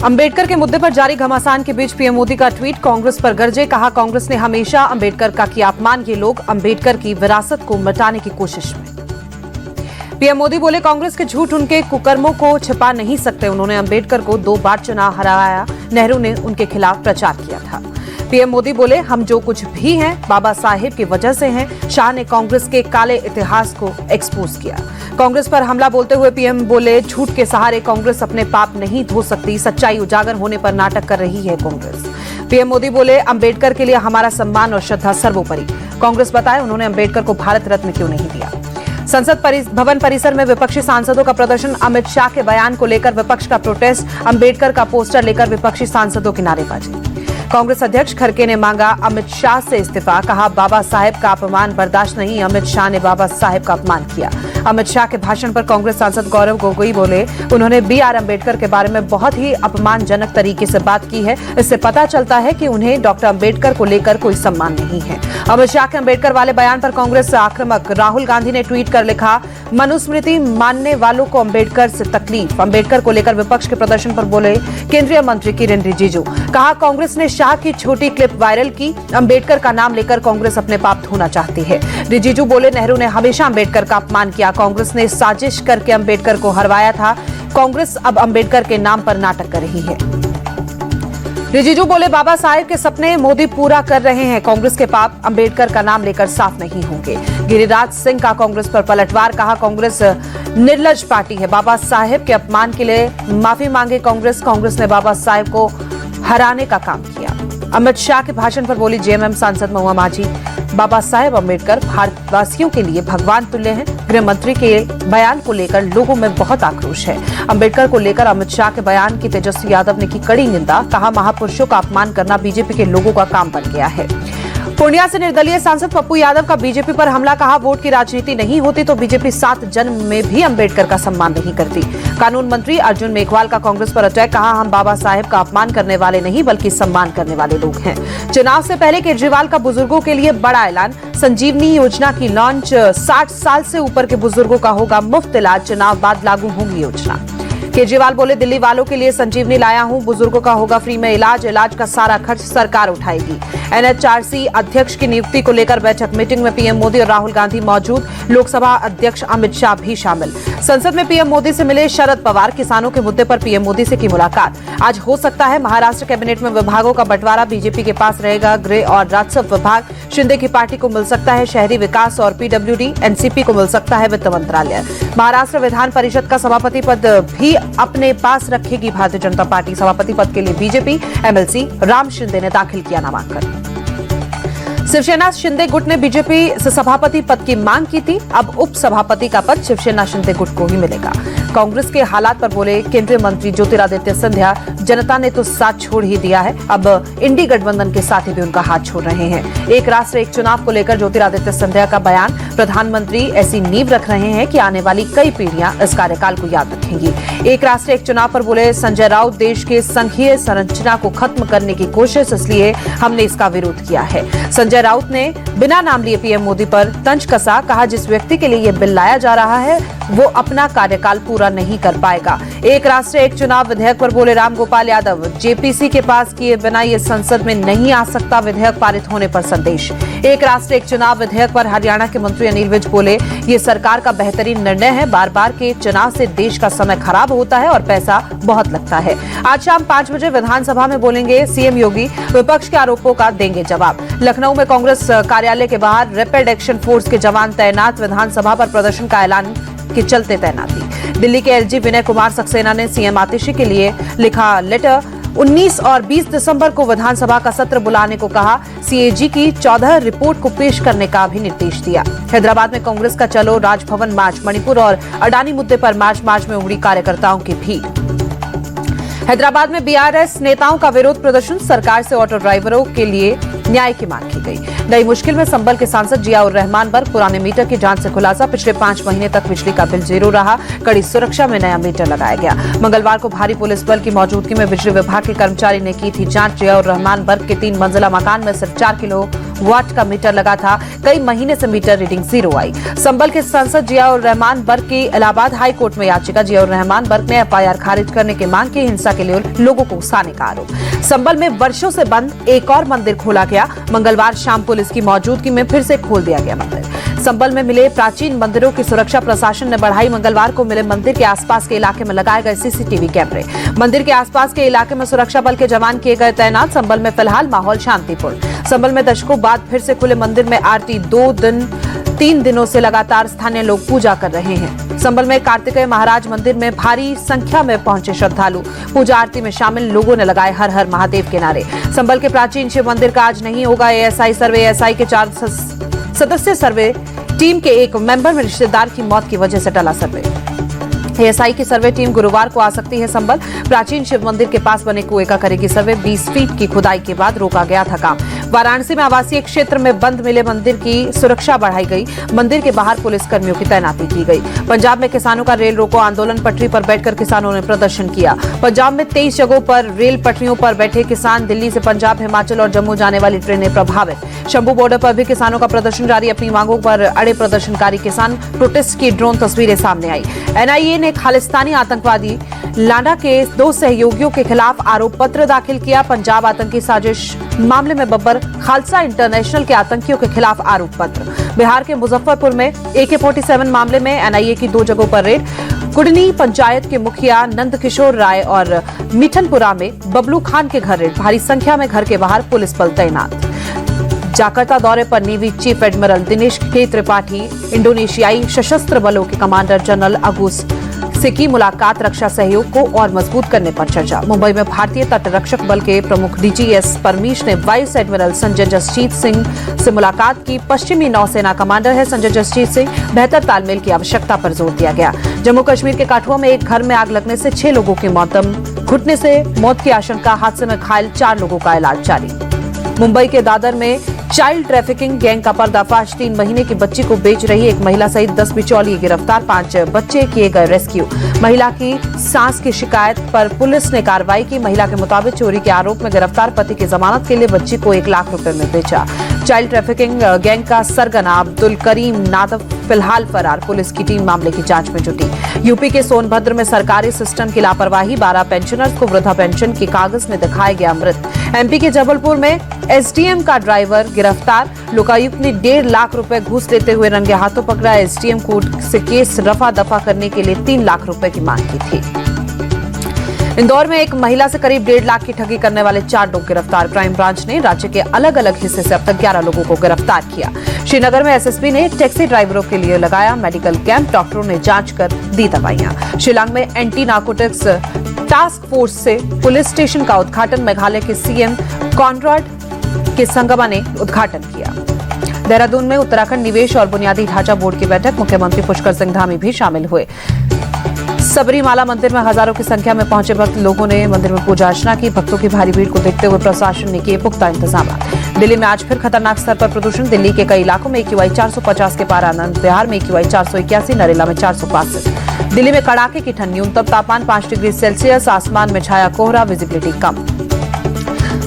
अंबेडकर के मुद्दे पर जारी घमासान के बीच पीएम मोदी का ट्वीट, कांग्रेस पर गरजे, कहा कांग्रेस ने हमेशा अंबेडकर का किया अपमान, ये लोग अंबेडकर की विरासत को मिटाने की कोशिश में। पीएम मोदी बोले कांग्रेस के झूठ उनके कुकर्मों को छिपा नहीं सकते। उन्होंने अंबेडकर को 2 बार चुनाव हराया, नेहरू ने उनके खिलाफ प्रचार किया था। पीएम मोदी बोले हम जो कुछ भी हैं बाबा साहेब की वजह से हैं। शाह ने कांग्रेस के काले इतिहास को एक्सपोज किया। कांग्रेस पर हमला बोलते हुए पीएम बोले झूठ के सहारे कांग्रेस अपने पाप नहीं धो सकती, सच्चाई उजागर होने पर नाटक कर रही है कांग्रेस। पीएम मोदी बोले अंबेडकर के लिए हमारा सम्मान और श्रद्धा सर्वोपरि। कांग्रेस बताए उन्होंने अंबेडकर को भारत रत्न क्यों नहीं दिया। संसद भवन परिसर में विपक्षी सांसदों का प्रदर्शन, अमित शाह के बयान को लेकर विपक्ष का प्रोटेस्ट, अंबेडकर का पोस्टर लेकर विपक्षी सांसदों की नारेबाजी। कांग्रेस अध्यक्ष खड़गे ने मांगा अमित शाह से इस्तीफा, कहा बाबा साहेब का अपमान बर्दाश्त नहीं। अमित शाह ने बाबा साहेब का अपमान किया। अमित शाह के भाषण पर कांग्रेस सांसद गौरव गोगोई बोले उन्होंने बीआर अंबेडकर के बारे में बहुत ही अपमानजनक तरीके से बात की है। इससे पता चलता है कि उन्हें डॉक्टर अंबेडकर को लेकर कोई सम्मान नहीं है। अमित शाह के अंबेडकर वाले बयान पर कांग्रेस आक्रामक, राहुल गांधी ने ट्वीट कर लिखा मनुस्मृति मानने वालों को अंबेडकर से तकलीफ। अंबेडकर को लेकर विपक्ष के प्रदर्शन पर बोले केंद्रीय मंत्री किरेन रिजिजू, कहा कांग्रेस ने शाह की छोटी क्लिप वायरल की। अंबेडकर का नाम लेकर कांग्रेस अपने पाप धोना चाहती है। रिजिजू बोले नेहरू ने हमेशा अंबेडकर का अपमान किया, कांग्रेस ने साजिश करके अंबेडकर को हरवाया था। कांग्रेस अब अंबेडकर के नाम पर नाटक कर रही है। रिजिजू बोले बाबा साहेब के सपने मोदी पूरा कर रहे हैं, कांग्रेस के पाप अंबेडकर का नाम लेकर साफ नहीं होंगे। गिरिराज सिंह का कांग्रेस पर पलटवार, कहा कांग्रेस निर्लज पार्टी है, बाबा साहेब के अपमान के लिए माफी मांगे कांग्रेस ने बाबा साहेब को हराने का काम किया। अमित शाह के भाषण पर बोली जेएमएम सांसद महुआ माझी, बाबा साहेब अम्बेडकर भारतवासियों के लिए भगवान तुल्य हैं। गृह मंत्री के बयान को लेकर लोगों में बहुत आक्रोश है। अंबेडकर को लेकर अमित शाह के बयान की तेजस्वी यादव ने की कड़ी निंदा, कहा महापुरुषों का अपमान करना बीजेपी के लोगों का काम बन गया है। पूर्णिया से निर्दलीय सांसद पप्पू यादव का बीजेपी पर हमला, कहा वोट की राजनीति नहीं होती तो बीजेपी 7 जन्म में भी अंबेडकर का सम्मान नहीं करती। कानून मंत्री अर्जुन मेघवाल का कांग्रेस पर अटैक, कहा हम बाबा साहेब का अपमान करने वाले नहीं बल्कि सम्मान करने वाले लोग हैं। चुनाव से पहले केजरीवाल का बुजुर्गों के लिए बड़ा ऐलान, संजीवनी योजना की लॉन्च, 60 साल से ऊपर के बुजुर्गों का होगा मुफ्त इलाज, चुनाव बाद लागू होगी योजना। केजरीवाल बोले दिल्ली वालों के लिए संजीवनी लाया हूं, बुजुर्गों का होगा फ्री में इलाज का सारा खर्च सरकार उठाएगी। एनएचआरसी अध्यक्ष की नियुक्ति को लेकर बैठक, मीटिंग में पीएम मोदी और राहुल गांधी मौजूद, लोकसभा अध्यक्ष अमित शाह भी शामिल। संसद में पीएम मोदी से मिले शरद पवार, किसानों के मुद्दे पर पीएम मोदी से की मुलाकात। आज हो सकता है महाराष्ट्र कैबिनेट में विभागों का बंटवारा, बीजेपी के पास रहेगा गृह और राजस्व विभाग, शिंदे की पार्टी को मिल सकता है शहरी विकास और पीडब्ल्यूडी, एनसीपी को मिल सकता है वित्त मंत्रालय। महाराष्ट्र विधान परिषद का सभापति पद भी अपने पास रखेगी भारतीय जनता पार्टी। सभापति पद के लिए बीजेपी एमएलसी राम शिंदे ने दाखिल किया नामांकन। शिवसेना शिंदे गुट ने बीजेपी से सभापति पद की मांग की थी, अब उप सभापति का पद शिवसेना शिंदे गुट को ही मिलेगा। कांग्रेस के हालात पर बोले केंद्रीय मंत्री ज्योतिरादित्य सिंधिया, जनता ने तो साथ छोड़ ही दिया है, अब इंडी गठबंधन के साथी भी उनका हाथ छोड़ रहे हैं। एक राष्ट्र एक चुनाव को लेकर ज्योतिरादित्य सिंधिया का बयान, प्रधानमंत्री ऐसी नींव रख रहे हैं कि आने वाली कई पीढ़ियां इस कार्यकाल को याद रखेंगी। एक राष्ट्र एक चुनाव पर बोले संजय राउत, देश के संघीय संरचना को खत्म करने की कोशिश, इसलिए हमने इसका विरोध किया है। संजय राउत ने बिना नाम लिए पीएम मोदी पर तंज कसा, कहा जिस व्यक्ति के लिए यह बिल लाया जा रहा है वो अपना कार्यकाल पूरा नहीं कर पाएगा। एक राष्ट्र एक चुनाव विधेयक पर बोले रामगोपाल यादव, जेपीसी के पास किए बिना ये संसद में नहीं आ सकता, विधेयक पारित होने पर संदेश। एक राष्ट्र एक चुनाव विधेयक पर हरियाणा के मंत्री अनिल विज बोले ये सरकार का बेहतरीन निर्णय है, बार बार के चुनाव से देश का समय खराब होता है और पैसा बहुत लगता है। आज शाम 5 बजे विधानसभा में बोलेंगे सीएम योगी, विपक्ष के आरोपों का देंगे जवाब। लखनऊ में कांग्रेस कार्यालय के बाहर रैपिड एक्शन फोर्स के जवान तैनात, विधानसभा पर प्रदर्शन का ऐलान के चलते तैनाती। दिल्ली के एलजी विनय कुमार सक्सेना ने सीएम आतिशी के लिए लिखा लेटर, 19 और 20 दिसंबर को विधानसभा का सत्र बुलाने को कहा, सीएजी की 14 रिपोर्ट को पेश करने का भी निर्देश दिया। हैदराबाद में कांग्रेस का चलो राजभवन मार्च, मणिपुर और अडानी मुद्दे पर मार्च में उमड़ी कार्यकर्ताओं की भीड़। हैदराबाद में बीआरएस नेताओं का विरोध प्रदर्शन, सरकार से ऑटो ड्राइवरों के लिए न्याय की मांग की गई। नई मुश्किल में संभल के सांसद जियाउर रहमान पर पुराने मीटर की जांच से खुलासा, पिछले 5 महीने तक बिजली का बिल 0 रहा, कड़ी सुरक्षा में नया मीटर लगाया गया। मंगलवार को भारी पुलिस बल की मौजूदगी में बिजली विभाग के कर्मचारी ने की थी जांच। जियाउर रहमान वर्ग के 3 मंजिला मकान में सिर्फ 4 किलो वाट का मीटर लगा था। कई महीने से मीटर रीडिंग 0 आई। संभल के सांसद जियाउर रहमान बर्क की इलाहाबाद हाई कोर्ट में याचिका। जियाउर रहमान बर्क ने एफआईआर खारिज करने की मांग की। हिंसा के लिए लोगों को उकसाने का आरोप। संभल में वर्षों से बंद एक और मंदिर खोला गया। मंगलवार शाम पुलिस की मौजूदगी में फिर से खोल दिया गया मंदिर। संभल में मिले प्राचीन मंदिरों की सुरक्षा प्रशासन ने बढ़ाई। मंगलवार को मिले मंदिर के आसपास के इलाके में लगाए गए सीसीटीवी कैमरे। मंदिर के आसपास के इलाके में सुरक्षा बल के जवान किए गए तैनात। संभल में फिलहाल माहौल शांतिपूर्ण। संभल में दशकों बाद फिर से खुले मंदिर में आरती। 3 दिनों से लगातार स्थानीय लोग पूजा कर रहे हैं। संभल में कार्तिकेय महाराज मंदिर में भारी संख्या में पहुंचे श्रद्धालु। पूजा आरती में शामिल लोगों ने लगाए हर हर महादेव के नारे। संभल के प्राचीन शिव मंदिर का आज नहीं होगा एएसआई सर्वे। एएसआई के 4 सदस्य सर्वे टीम के एक मेंबर में रिश्तेदार की मौत की वजह से टला सर्वे। एएसआई की सर्वे टीम गुरुवार को आ सकती है। संभल प्राचीन शिव मंदिर के पास बने कुएं का करेगी सर्वे। 20 फीट की खुदाई के बाद रोका गया था काम। वाराणसी में आवासीय क्षेत्र में बंद मिले मंदिर की सुरक्षा बढ़ाई गई। मंदिर के बाहर पुलिस कर्मियों की तैनाती की गई। पंजाब में किसानों का रेल रोको आंदोलन। पटरी पर बैठकर किसानों ने प्रदर्शन किया। पंजाब में 23 जगहों पर रेल पटरियों पर बैठे किसान। दिल्ली से पंजाब, हिमाचल और जम्मू जाने वाली ट्रेनें प्रभावित। शंभू बॉर्डर पर भी किसानों का प्रदर्शन जारी। अपनी मांगों पर अड़े प्रदर्शनकारी किसान। प्रोटेस्ट की ड्रोन तस्वीरें सामने आई। एनआईए ने खालिस्तानी आतंकवादी लांडा के 2 सहयोगियों के खिलाफ आरोप पत्र दाखिल किया। पंजाब आतंकी साजिश मामले में बब्बर खालसा इंटरनेशनल के आतंकियों के खिलाफ आरोप पत्र। बिहार के मुजफ्फरपुर में AK-47 मामले में एनआईए की 2 जगहों पर रेड। कुडनी पंचायत के मुखिया नंदकिशोर राय और मिठनपुरा में बबलू खान के घर रेड। भारी संख्या में घर के बाहर पुलिस बल तैनात। जाकार्ता दौरे पर नेवी चीफ एडमिरल दिनेश के त्रिपाठी, इंडोनेशियाई सशस्त्र बलों के कमांडर जनरल अगुस से की मुलाकात। रक्षा सहयोग को और मजबूत करने पर चर्चा। मुंबई में भारतीय तटरक्षक बल के प्रमुख DGS परमीश ने वाइस एडमिरल संजय जसजीत सिंह से मुलाकात की। पश्चिमी नौसेना कमांडर है संजय जसजीत सिंह। बेहतर तालमेल की आवश्यकता पर जोर दिया गया। जम्मू कश्मीर के काठुआ में एक घर में आग लगने से 6 लोगों की मौत। घुटने से मौत की आशंका। हादसे में घायल 4 लोगों का इलाज जारी। मुंबई के दादर में चाइल्ड ट्रैफिकिंग गैंग का पर्दाफाश। 3 महीने की बच्ची को बेच रही एक महिला सहित 10 बिचौलिए गिरफ्तार। 5 बच्चे किए गए रेस्क्यू। महिला की सांस की शिकायत पर पुलिस ने कार्रवाई की। महिला के मुताबिक चोरी के आरोप में गिरफ्तार पति की जमानत के लिए बच्ची को 1 लाख रुपए में बेचा। चाइल्ड ट्रैफिकिंग गैंग का सरगना अब्दुल करीम नादव फिलहाल फरार। पुलिस की टीम मामले की जांच में जुटी। यूपी के सोनभद्र में सरकारी सिस्टम की लापरवाही। 12 पेंशनर्स को वृद्धा पेंशन के कागज में दिखाया गया मृत। MP के जबलपुर में SDM का ड्राइवर गिरफ्तार। लोकायुक्त ने 1.5 लाख रुपए घूस लेते हुए रंगे हाथों पकड़ा। SDM कोर्ट से केस रफा दफा करने के लिए 3 लाख रुपए की मांग की थी। इंदौर में एक महिला से करीब 1.5 लाख की ठगी करने वाले 4 लोग गिरफ्तार। क्राइम ब्रांच ने राज्य के अलग अलग हिस्से से अब तक 11 लोगों को गिरफ्तार किया। श्रीनगर में SSB ने टैक्सी ड्राइवरों के लिए लगाया मेडिकल कैंप। डॉक्टरों ने जांच कर दी दवाइयां। शिलांग में एंटी नार्कोटिक्स टास्क फोर्स से पुलिस स्टेशन का उद्घाटन। मेघालय के CM कॉनराड के संगमा ने उद्घाटन किया। देहरादून में उत्तराखंड निवेश और बुनियादी ढांचा बोर्ड की बैठक। मुख्यमंत्री पुष्कर सिंह धामी भी शामिल हुए। सबरीमाला मंदिर में हजारों की संख्या में पहुंचे भक्त। लोगों ने मंदिर में पूजा अर्चना की। भक्तों की भारी भीड़ को देखते हुए प्रशासन ने किए पुख्ता इंतजाम। दिल्ली में आज फिर खतरनाक स्तर पर प्रदूषण। दिल्ली के कई इलाकों में AQI 450 के पार। आनंद विहार में AQI 481, नरेला में 465। दिल्ली में कड़ाके की ठंड। न्यूनतम तापमान 5 डिग्री सेल्सियस। आसमान में छाया कोहरा, विजिबिलिटी कम।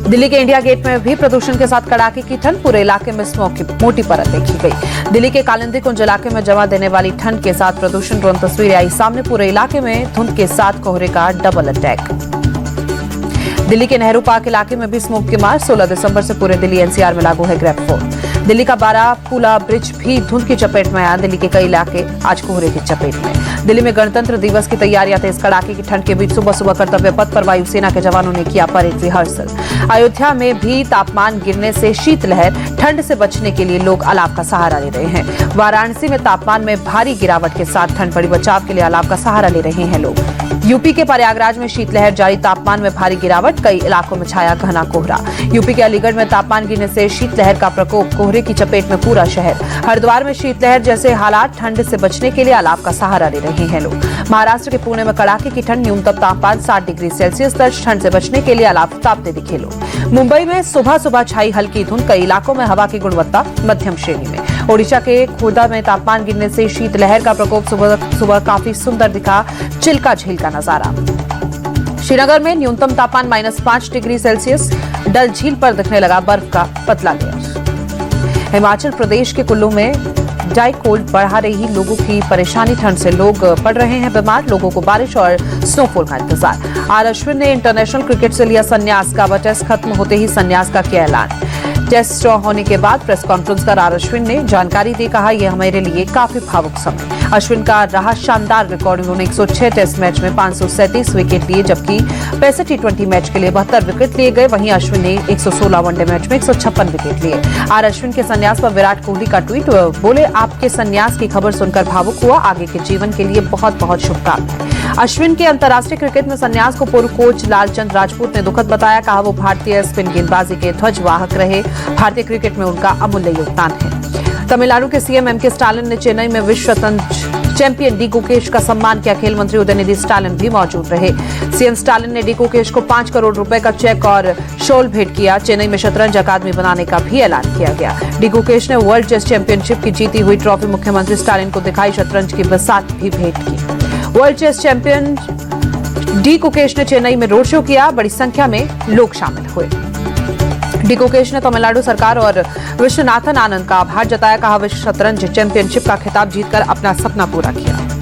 दिल्ली के इंडिया गेट में भी प्रदूषण के साथ कड़ाके की ठंड। पूरे इलाके में स्मोक की मोटी परत देखी गई। दिल्ली के कालिंदी कुंज इलाके में जमा देने वाली ठंड के साथ प्रदूषण। ड्रोन तस्वीरें आई सामने। पूरे इलाके में धुंध के साथ कोहरे का डबल अटैक। दिल्ली के नेहरू पार्क इलाके में भी स्मोक की मार। 16 दिसंबर से पूरे दिल्ली NCR में लागू है ग्रेप 4। दिल्ली का बारापुला ब्रिज भी धुंध की चपेट में आया। दिल्ली के कई इलाके आज कोहरे की चपेट में। दिल्ली में गणतंत्र दिवस की तैयारियां तेज। कड़ाके की ठंड के बीच सुबह सुबह कर्तव्य पथ पर वायुसेना के जवानों ने किया परेड रिहर्सल। अयोध्या में भी तापमान गिरने से शीतलहर। ठंड से बचने के लिए लोग अलाव का सहारा ले रहे हैं। वाराणसी में तापमान में भारी गिरावट के साथ ठंड बड़ी बचाव के लिए अलाव का सहारा ले रहे हैं लोग। यूपी के प्रयागराज में शीतलहर जारी। तापमान में भारी गिरावट। कई इलाकों में छाया घना कोहरा। यूपी के अलीगढ़ में तापमान गिरने से शीतलहर का प्रकोप। कोहरे की चपेट में पूरा शहर। हरिद्वार में शीतलहर जैसे हालात। ठंड से बचने के लिए अलाव का सहारा ले रहे हैं लोग। महाराष्ट्र के पुणे में कड़ाके की ठंड। न्यूनतम तापमान 60 डिग्री सेल्सियस दर्ज। ठंड से बचने के लिए अलाव तापते दिखे लोग। मुंबई में सुबह सुबह छाई हल्की धुंध। कई इलाकों में हवा की गुणवत्ता मध्यम श्रेणी में। ओडिशा के खोर्धा में तापमान गिरने से शीतलहर का प्रकोप। सुबह सुबह काफी सुंदर दिखा चिल्का झील का नजारा। श्रीनगर में न्यूनतम तापमान -5 डिग्री सेल्सियस। डल झील पर दिखने लगा बर्फ का पतला लेयर। हिमाचल प्रदेश के कुल्लू में डाई कोल्ड बढ़ा रही लोगों की परेशानी, ठंड से लोग पड़ रहे हैं बीमार, लोगों को बारिश और स्नोफॉल का इंतजार। आर अश्विन ने इंटरनेशनल क्रिकेट से लिया संन्यास, का टेस्ट खत्म होते ही संन्यास का किया ऐलान। टेस्ट ड्रॉ होने के बाद प्रेस कॉन्फ्रेंस कर आर अश्विन ने जानकारी दी, कहा यह हमारे लिए काफी भावुक समय। अश्विन का रहा शानदार रिकॉर्ड, उन्होंने 106 टेस्ट मैच में 537 विकेट लिए, जबकि 65 टी20 मैच के लिए 72 विकेट लिए गए। वहीं अश्विन ने 116 वनडे मैच में 156 विकेट लिए। आर अश्विन के संन्यास पर विराट कोहली का ट्वीट, बोले आपके संन्यास की खबर सुनकर भावुक हुआ, आगे के जीवन के लिए बहुत बहुत शुभकामनाएं। अश्विन के अंतर्राष्ट्रीय क्रिकेट में संन्यास को पूर्व कोच लालचंद राजपूत ने दुखद बताया, कहा वो भारतीय स्पिन गेंदबाजी के ध्वजवाहक रहे, भारतीय क्रिकेट में उनका अमूल्य योगदान है। तमिलनाडु के सीएम एम के स्टालिन ने चेन्नई में विश्व शतरंज चैंपियन डी गुकेश का सम्मान किया, खेल मंत्री उदयनिधि स्टालिन भी मौजूद रहे। सीएम स्टालिन ने डी गुकेश को 5 करोड़ रुपए का चेक और शॉल भेंट किया। चेन्नई में शतरंज अकादमी बनाने का भी ऐलान किया गया। डी गुकेश ने वर्ल्ड चेस चैंपियनशिप की जीती हुई ट्रॉफी मुख्यमंत्री स्टालिन को दिखाई, शतरंज की बसात भी भेंट की। World chess champion D Gukesh ने चेन्नई में रोड शो किया, बड़ी संख्या में लोग शामिल हुए। डी गुकेश ने तमिलनाडु सरकार और विश्वनाथन आनंद का आभार जताया, कहा विश्व शतरंज चैंपियनशिप का खिताब जीतकर अपना सपना पूरा किया।